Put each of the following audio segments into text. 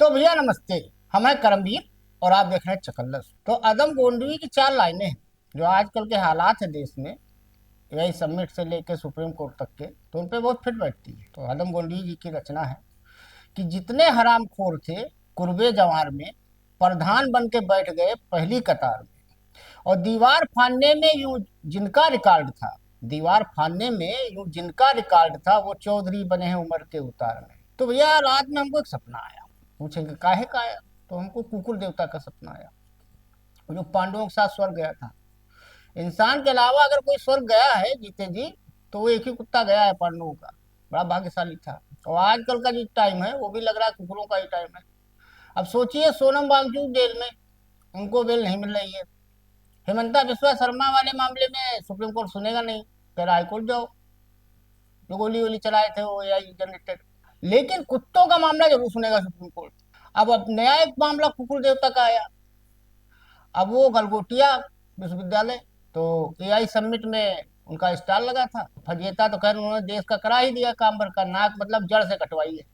तो भैया नमस्ते। हम हैं करमवीर और आप देख रहे हैं चकल्लस। तो अदम गोंडवी की चार लाइनें हैं जो आजकल के हालात है देश में, यही समिट से लेके सुप्रीम कोर्ट तक के, तो उन पे बहुत फिट बैठती है। तो अदम गोंडवी जी की रचना है कि जितने हरामखोर थे कुर्बे जवार में, प्रधान बन के बैठ गए पहली कतार में। और दीवार फाड़ने में यूं जिनका रिकॉर्ड था, दीवार फाड़ने में यूं जिनका रिकॉर्ड था, वो चौधरी बने हैं उम्र के उतार में। तो भैया रात में हमको एक सपना आया। पूछेंगे काहे का आया? तो हमको कुकुर देवता का सपना आया, जो पांडवों के साथ स्वर्ग गया था। इंसान के अलावा अगर कोई स्वर्ग गया है जीते जी, तो वो एक ही कुत्ता गया है पांडवों का। बड़ा भाग्यशाली था। और आजकल का जो टाइम है वो भी लग रहा है कुकुरों का ही टाइम है। अब सोचिए सोनम वांगचुक जेल में, उनको बेल नहीं मिल रही है। हेमंता बिस्वा शर्मा वाले मामले में सुप्रीम कोर्ट सुनेगा नहीं, कह रहा हाईकोर्ट जाओ, जो गोली वोली चलाए थे वो एआई जनरेटेड। लेकिन कुत्तों का मामला जरूर सुनेगा सुप्रीम कोर्ट। अब नया एक मामला कुकुर देवता का आया। अब वो गलगोटिया विश्वविद्यालय, तो एआई समिट में उनका स्टॉल लगा था। फजीता तो खैर उन्होंने देश का करा ही दिया, काम भर का नाक मतलब जड़ से कटवाई है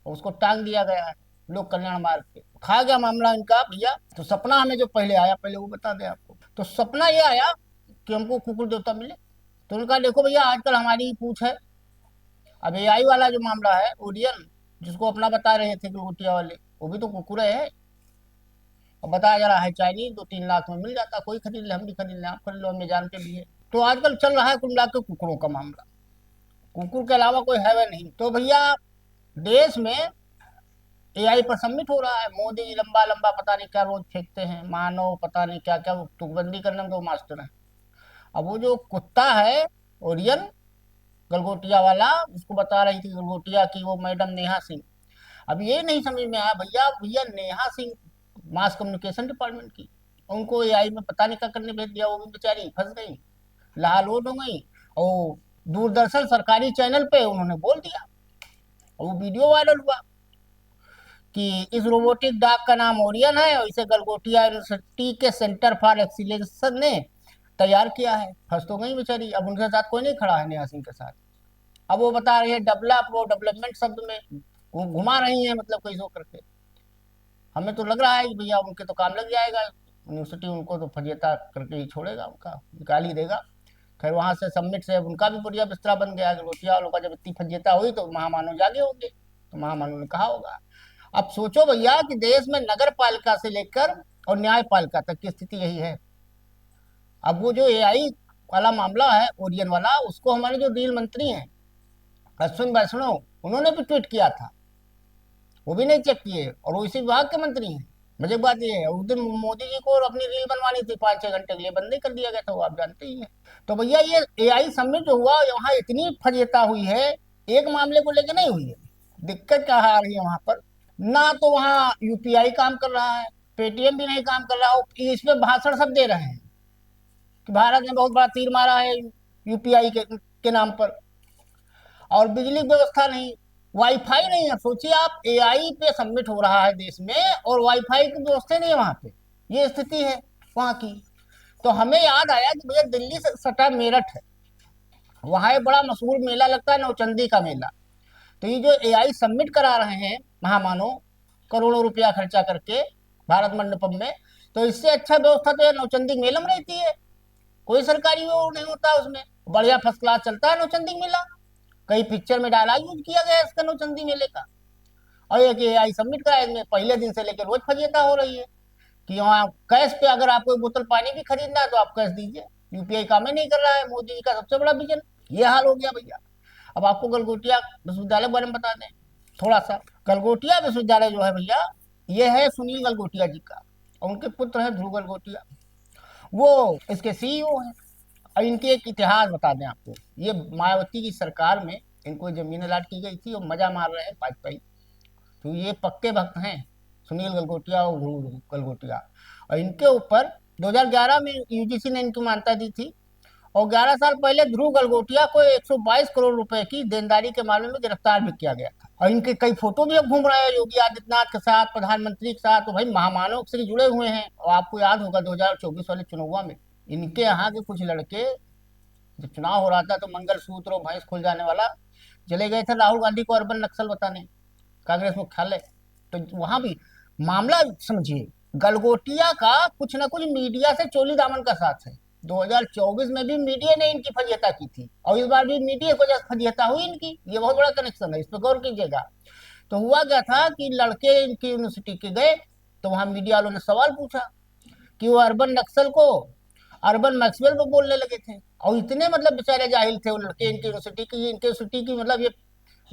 और उसको टांग दिया गया है लोक कल्याण मार्ग पे। खा गया मामला इनका भैया। तो सपना हमें जो पहले आया, पहले वो बता दें आपको। तो सपना ये आया कि हमको कुकुर देवता मिले। तो उनका देखो भैया आजकल हमारी पूछ है। अब एआई वाला जो मामला है ओडियन, जिसको अपना बता रहे थे गलगोटिया वाले, वो भी तो कुकुर है। और बताया जा रहा है चाइनीज 2-3 लाख में मिल जाता, कोई खरीद ले, हम भी खरीद ले, आप खरीद लो, हमें जानते भी है। तो आजकल चल रहा है कुल मिला के कुकुरों का मामला। कुकुर के अलावा कोई है वह नहीं। तो भैया देश में एआई पर सबमिट हो रहा है। मोदी जी लंबा लंबा पता नहीं क्या रोज फेंकते हैं, मानव पता नहीं क्या क्या, वो तुकबंदी करने में तो मास्टर है। अब वो जो कुत्ता है ओरियन, गलगोटिया वाला, उसको बता रही थी गलगोटिया की वो मैडम नेहा सिंह। अब ये नहीं समझ में आया भैया, भैया Neha Singh mass communication department की, उनको एआई में पता नहीं क्या करने भेज दिया। वो भी बेचारी फंस गई, लाल हो गई। और दूरदर्शन सरकारी चैनल पे उन्होंने बोल दिया और वो वीडियो वायरल हुआ कि इस रोबोटिक डॉग का नाम ओरियन है और इसे गलगोटिया यूनिवर्सिटी के सेंटर फॉर एक्सीलेंस ने तैयार किया है। फंस तो गई बेचारी। अब उनके साथ कोई नहीं खड़ा है नेहा सिंह के साथ। अब वो बता रही है डेवलप, वो डेवलपमेंट शब्द में घुमा रही है, मतलब कैसे करके। हमें तो लग रहा है कि भैया उनके तो काम लग जाएगा, यूनिवर्सिटी उनको तो फजीयता करके ही छोड़ेगा, उनका निकाल ही देगा। खैर वहां से सबमिट से उनका भी बढ़िया बिस्तरा बन गया। रोटिया वालों का जब इतनी फजीयता हुई तो महामानव जागे होंगे, तो महामानव ने कहा होगा। अब सोचो भैया कि देश में नगर पालिका से लेकर और न्यायपालिका तक की स्थिति यही है। अब वो जो एआई वाला मामला है ओरियन वाला, उसको हमारे जो रेल मंत्री हैं अश्विन वैष्णव, उन्होंने भी ट्वीट किया था, वो भी नहीं चेक किए, और वो इसी विभाग के मंत्री हैं। मुझे बात ये है, उस दिन मोदी जी को अपनी रील बनवानी थी 5-6 घंटे के लिए, बंद नहीं कर दिया गया था, वो आप जानते ही हैं। तो भैया ये एआई समिट जो हुआ, वहाँ इतनी फजीयता हुई है, एक मामले को लेकर नहीं हुई है। दिक्कत क्या आ रही है वहां पर? ना तो वहाँ यूपीआई काम कर रहा है, पेटीएम भी नहीं काम कर रहा। इस पे भाषण सब दे रहे हैं कि भारत ने बहुत बड़ा तीर मारा है यूपीआई के नाम पर। और बिजली व्यवस्था नहीं, वाईफाई नहीं है। सोचिए आप, एआई पे सबमिट हो रहा है देश में और वाईफाई की व्यवस्था नहीं है वहां पे। ये स्थिति है वहां की। तो हमें याद आया कि भैया दिल्ली से सटा मेरठ है, वहां एक बड़ा मशहूर मेला लगता है, नौचंदी का मेला। तो ये जो एआई सबमिट करा रहे हैं महामानव, करोड़ों रुपया खर्चा करके भारत मंडपम में, तो इससे अच्छा व्यवस्था तो नौचंदी मेला में रहती है। कोई सरकारी वो नहीं होता उसमें, बढ़िया फर्स्ट क्लास चलता है नौचंदी मेला। कई पिक्चर में डायलॉग यूज किया गया है इसका, नौचंदी मेले का। और ये कि एआई सबमिट करा, इसमें पहले दिन से लेकर रोज फजीयता हो रही है कि वहाँ कैश पे अगर आपको एक बोतल पानी भी खरीदना है तो आप कैश दीजिए, यूपीआई काम ही नहीं कर रहा है। मोदी जी का सबसे बड़ा विजन ये हाल हो गया भैया। अब आपको गलगोटिया विश्वविद्यालय के बारे में बता दें थोड़ा सा। गलगोटिया विश्वविद्यालय जो है भैया, ये है सुनील गलगोटिया जी का, और उनके पुत्र है ध्रुव गलगोटिया, वो इसके सीईओ हैं। और इनके एक इतिहास बता दें आपको। ये मायावती की सरकार में इनको जमीन अलाट की गई थी और मजा मार रहे हैं वाजपेयी। तो ये पक्के भक्त हैं सुनील गलगोटिया और ध्रुव गलगोटिया। और इनके ऊपर 2011 में यूजीसी ने इनकी मान्यता दी थी। और 11 साल पहले ध्रुव गलगोटिया को 122 करोड़ रुपए की देनदारी के मामले में गिरफ्तार भी किया गया था। और इनके कई फोटो भी अब घूम रहे हैं योगी आदित्यनाथ के साथ, प्रधानमंत्री के साथ। तो भाई महामानव से जुड़े हुए हैं। और आपको याद होगा 2024 वाले चुनाव में इनके यहाँ के कुछ लड़के, जब चुनाव हो रहा था तो मंगलसूत्र और भैंस खुल जाने वाला, चले गए थे राहुल गांधी को अर्बन नक्सल बताने, कांग्रेस मुख्यालय। तो वहां भी मामला समझिए, गलगोटिया का कुछ ना कुछ मीडिया से चोली दामन का साथ है। 2024 में भी मीडिया ने इनकी फजीयता की थी और इस बार भी मीडिया को जैसे फजीयता हुई इनकी, ये बहुत बड़ा कनेक्शन है, इस पर गौर कीजिएगा। तो हुआ क्या था कि लड़के इनकी यूनिवर्सिटी के गए, तो वहां मीडिया वालों ने सवाल पूछा कि वो अर्बन नक्सल को अर्बन मैक्सवेल पे बोलने लगे थे। और इतने मतलब बेचारे जाहिल थे वो लड़के, इनके यूनिवर्सिटी की मतलब ये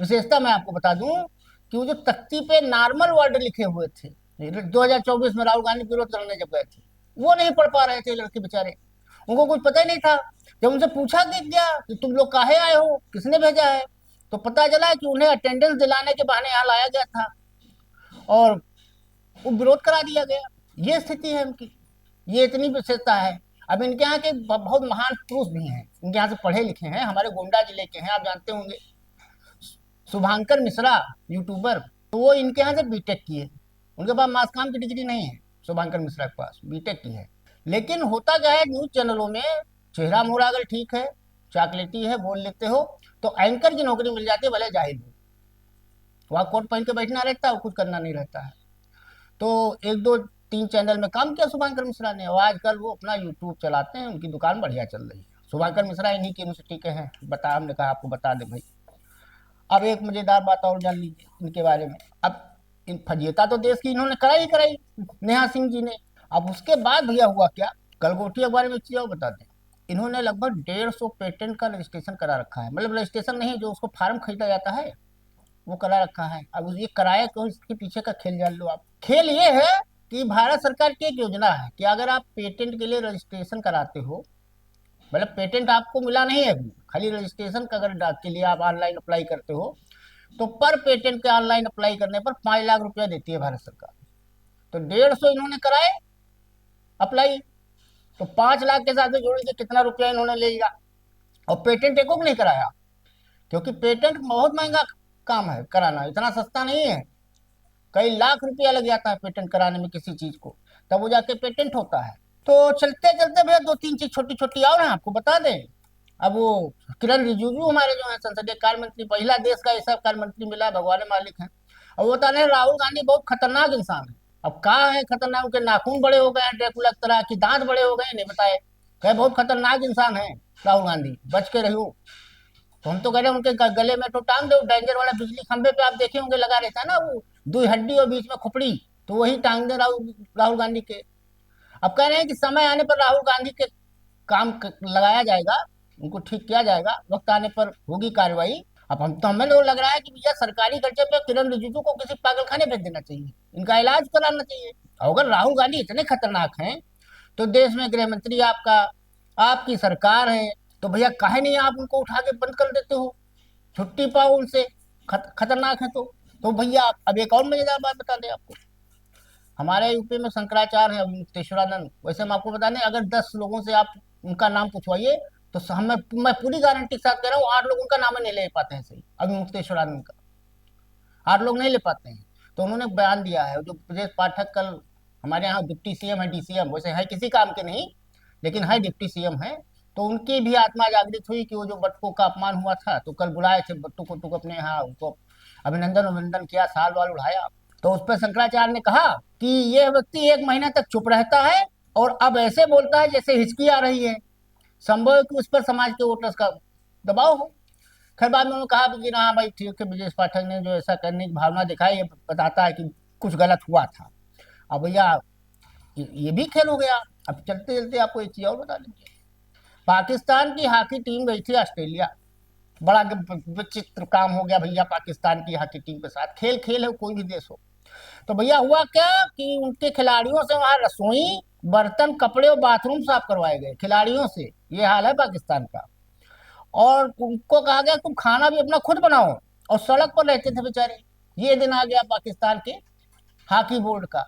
विशेषता मैं आपको बता दूं कि वो जो तख्ती पे नॉर्मल वर्ड लिखे हुए थे 2024 में राहुल गांधी विरोध करने जब गए थे, वो नहीं पढ़ पा रहे थे लड़के बेचारे, उनको कुछ पता ही नहीं था। जब उनसे पूछा गया कि तुम लोग काहे आए हो, किसने भेजा है, तो पता चला कि उन्हें अटेंडेंस दिलाने के बहाने यहाँ लाया गया था और वो विरोध करा दिया गया। ये स्थिति है इनकी, ये इतनी विशेषता है। अब इनके यहाँ के बहुत महान पुरुष भी हैं, इनके यहाँ से पढ़े लिखे हैं, हमारे गोंडा जिले के हैं, आप जानते होंगे शुभांकर मिश्रा, यूट्यूबर, तो वो इनके यहाँ से बीटेक किए, उनके पास मास काम की डिग्री नहीं है, शुभांकर मिश्रा के पास बीटेक की है। लेकिन होता क्या है, न्यूज चैनलों में चेहरा मोहरा अगर ठीक है, चॉकलेटी है, बोल लेते हो, तो एंकर की नौकरी मिल जाती है, भले जाहिर हो, वहाँ कोट पहन के बैठना रहता है और कुछ करना नहीं रहता है। तो एक दो तीन चैनल में काम किया शुभांकर मिश्रा ने, और आजकल वो अपना यूट्यूब चलाते हैं, उनकी दुकान बढ़िया चल रही है। शुभांकर मिश्रा इन्हीं की यूनिवर्सिटी के हैं, बता हमने कहा आपको बता दे भाई। अब एक मजेदार बात और जान लीजिए इनके बारे में। अब इन फजीयता तो देश की इन्होंने कराई नेहा सिंह जी ने। अब उसके बाद भैया हुआ क्या, गलगोटिया के बारे में एक चीज और बता दें, इन्होंने लगभग 150 पेटेंट का रजिस्ट्रेशन करा रखा है, मतलब रजिस्ट्रेशन नहीं, जो उसको फार्म खरीदा जाता है वो करा रखा है। अब ये कराया क्यों, इसके पीछे का खेल जान लो आप। खेल ये है कि भारत सरकार की एक योजना है कि अगर आप पेटेंट के लिए रजिस्ट्रेशन कराते हो, मतलब पेटेंट आपको मिला नहीं है अभी, खाली रजिस्ट्रेशन का अगर के लिए आप ऑनलाइन अप्लाई करते हो, तो पर पेटेंट के ऑनलाइन अप्लाई करने पर 5 लाख रुपया देती है भारत सरकार। तो 150 इन्होंने कराए अप्लाई, तो 5 लाख के साथ जोड़ के कितना रुपया इन्होंने ले लिया। और पेटेंट एको को नहीं कराया, क्योंकि पेटेंट बहुत महंगा काम है कराना, इतना सस्ता नहीं है, कई लाख रुपया लग जाता है पेटेंट कराने में किसी चीज को, तब वो जाके पेटेंट होता है। तो चलते चलते भैया दो तीन चीज छोटी छोटी और हैं आपको बता दें। अब वो किरण रिजिजू हमारे जो है संसदीय कार्य मंत्री, पहला देश का ऐसा कार्य मंत्री मिला, भगवान मालिक है। और वो बता रहे राहुल गांधी बहुत खतरनाक इंसान है। अब कहा है खतरनाक, उनके नाखून बड़े हो गए हैं ड्रैकुला की तरह, कि दांत बड़े हो गए, नहीं बताए, कहे बहुत खतरनाक इंसान है राहुल गांधी, बच के रहो। तो हम तो कह रहे हैं उनके गले में तो टांग दो, डेंजर वाला बिजली खंभे पे आप देखे होंगे लगा रहता है ना वो, 2 हड्डी और बीच में खोपड़ी, तो वही टांग दे राहुल गांधी के। अब कह रहे हैं कि समय आने पर राहुल गांधी के लगाया जाएगा, उनको ठीक किया जाएगा, वक्त आने पर होगी कार्रवाई। अब हम तो हमें तो लग रहा है कि भैया सरकारी खर्चे पे किरण रिजिजू को किसी पागल खाने भेज देना चाहिए, इनका इलाज कराना चाहिए। अगर राहुल गांधी इतने खतरनाक हैं, तो देश में गृह मंत्री आपका, आपकी सरकार है, तो भैया काहे नहीं आप उनको उठा के बंद कर देते हो, छुट्टी पाओ उनसे, खतरनाक है तो भैया अब एक और मजेदार बात बता दें आपको। हमारे यूपी में शंकराचार्य है मुक्तेश्वरानंद, वैसे हम आपको बता दें, अगर 10 लोगों से आप उनका नाम पूछवाइए, तो हमें, मैं पूरी गारंटी के साथ कह रहा हूँ, 8 लोग उनका नाम नहीं ले पाते हैं सही, अभी मुक्तेश्वरानंद का 8 लोग नहीं ले पाते हैं। तो उन्होंने बयान दिया है, जो ब्रजेश पाठक कल हमारे यहाँ डिप्टी सीएम है, डीसीएम वैसे है किसी काम के नहीं, लेकिन है डिप्टी सीएम है, तो उनकी भी आत्मा जागृत हुई कि वो जो बट्टों का अपमान हुआ था, तो कल बुलाए थे बट्टू को अपने यहाँ, उनको अभिनंदन अभिनंदन किया, साल वाल उड़ाया। तो उस पर शंकराचार्य ने कहा कि यह व्यक्ति 1 महीना तक चुप रहता है और अब ऐसे बोलता है जैसे हिचकी आ रही है, संभव है कि उस पर समाज के वोटर्स का दबाव हो। खैर बाद में उन्होंने कहा कि हाँ भाई ठीक है, ब्रजेश पाठक ने जो ऐसा करने की भावना दिखाई, ये बताता है कि कुछ गलत हुआ था। अब भैया ये भी खेल हो गया। अब चलते चलते आपको एक चीज और बता देंगे, पाकिस्तान की हॉकी टीम गई थी ऑस्ट्रेलिया, बड़ा विचित्र काम हो गया भैया पाकिस्तान की हॉकी टीम के साथ। खेल खेल है, कोई भी देश हो। तो भैया हुआ क्या कि उनके खिलाड़ियों से वहां रसोई, बर्तन, कपड़े और बाथरूम साफ करवाए गए खिलाड़ियों से, ये हाल है पाकिस्तान का। और उनको कहा गया तुम खाना भी अपना खुद बनाओ, और सड़क पर रहते थे बेचारे। ये दिन आ गया पाकिस्तान के हॉकी बोर्ड का।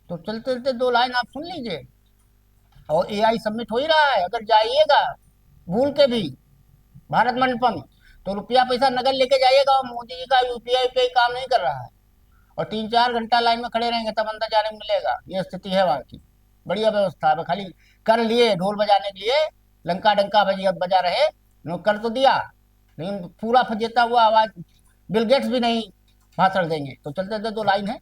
तो चलते चलते 2 लाइन आप सुन लीजिए। और एआई सबमिट हो ही रहा है, अगर जाइएगा भूल के भी भारत मंडपम, तो रुपया पैसा नगद लेके जाइएगा, और मोदी जी का यूपीआई पे काम नहीं कर रहा है, और 3-4 घंटा लाइन में खड़े रहेंगे तब अंदर जाने को मिलेगा। ये स्थिति है वहाँ की, बढ़िया व्यवस्था है। खाली कर लिए ढोल बजाने के लिए, लंका डंका बजा रहे, कर तो दिया, लेकिन पूरा फजेता हुआ आवाज बिल गेट्स भी नहीं भाषण देंगे। तो चलते थे 2 लाइन है,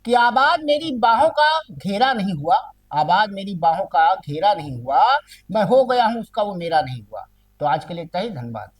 कि आबाद मेरी बाहों का घेरा नहीं हुआ, आबाद मेरी बाहों का घेरा नहीं हुआ, मैं हो गया हूं उसका वो मेरा नहीं हुआ। तो आज के लिए इतना ही, धन्यवाद।